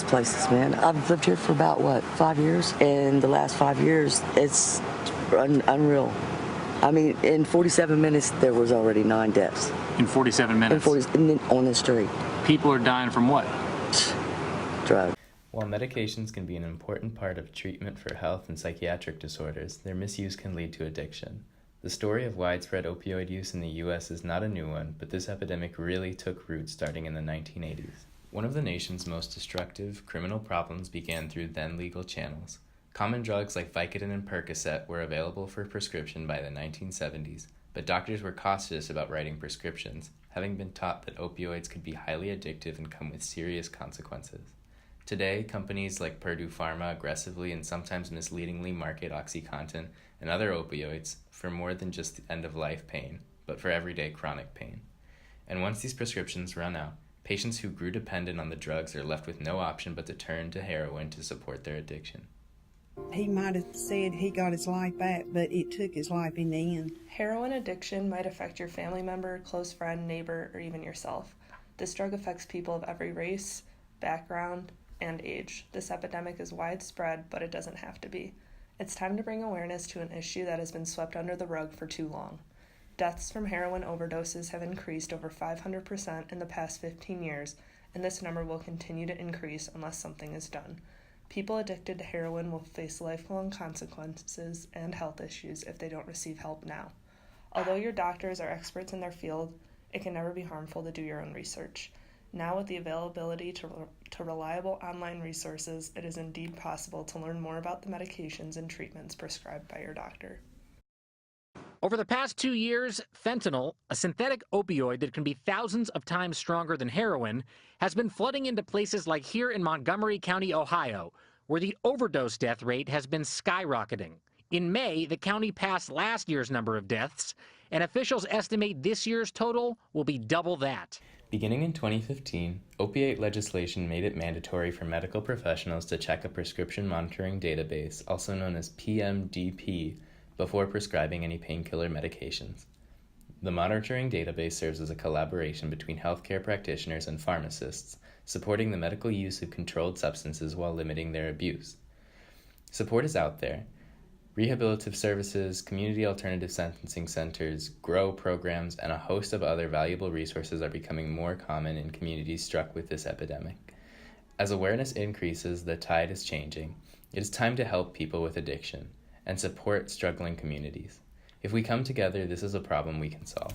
this place is, man. I've lived here for about, 5 years? And the last 5 years, it's unreal. I mean, in 47 minutes, there was already 9 deaths. In 47 minutes? On the street. People are dying from what? Drugs. While medications can be an important part of treatment for health and psychiatric disorders, their misuse can lead to addiction. The story of widespread opioid use in the U.S. is not a new one, but this epidemic really took root starting in the 1980s. One of the nation's most destructive criminal problems began through then legal channels. Common drugs like Vicodin and Percocet were available for prescription by the 1970s, but doctors were cautious about writing prescriptions, having been taught that opioids could be highly addictive and come with serious consequences. Today, companies like Purdue Pharma aggressively and sometimes misleadingly market OxyContin and other opioids for more than just end-of-life pain, but for everyday chronic pain. And once these prescriptions run out, patients who grew dependent on the drugs are left with no option but to turn to heroin to support their addiction. He might have said he got his life back, but it took his life in the end. Heroin addiction might affect your family member, close friend, neighbor, or even yourself. This drug affects people of every race, background, and age. This epidemic is widespread, but it doesn't have to be. It's time to bring awareness to an issue that has been swept under the rug for too long. Deaths from heroin overdoses have increased over 500% in the past 15 years, and this number will continue to increase unless something is done. People addicted to heroin will face lifelong consequences and health issues if they don't receive help now. Although your doctors are experts in their field, it can never be harmful to do your own research. Now, with the availability to reliable online resources, it is indeed possible to learn more about the medications and treatments prescribed by your doctor. Over the past 2 years, fentanyl, a synthetic opioid that can be thousands of times stronger than heroin, has been flooding into places like here in Montgomery County, Ohio, where the overdose death rate has been skyrocketing. In May, the county passed last year's number of deaths, and officials estimate this year's total will be double that. Beginning in 2015, opiate legislation made it mandatory for medical professionals to check a prescription monitoring database, also known as PMDP, before prescribing any painkiller medications. The monitoring database serves as a collaboration between healthcare practitioners and pharmacists, supporting the medical use of controlled substances while limiting their abuse. Support is out there. Rehabilitative services, community alternative sentencing centers, GROW programs, and a host of other valuable resources are becoming more common in communities struck with this epidemic. As awareness increases, the tide is changing. It is time to help people with addiction and support struggling communities. If we come together, this is a problem we can solve.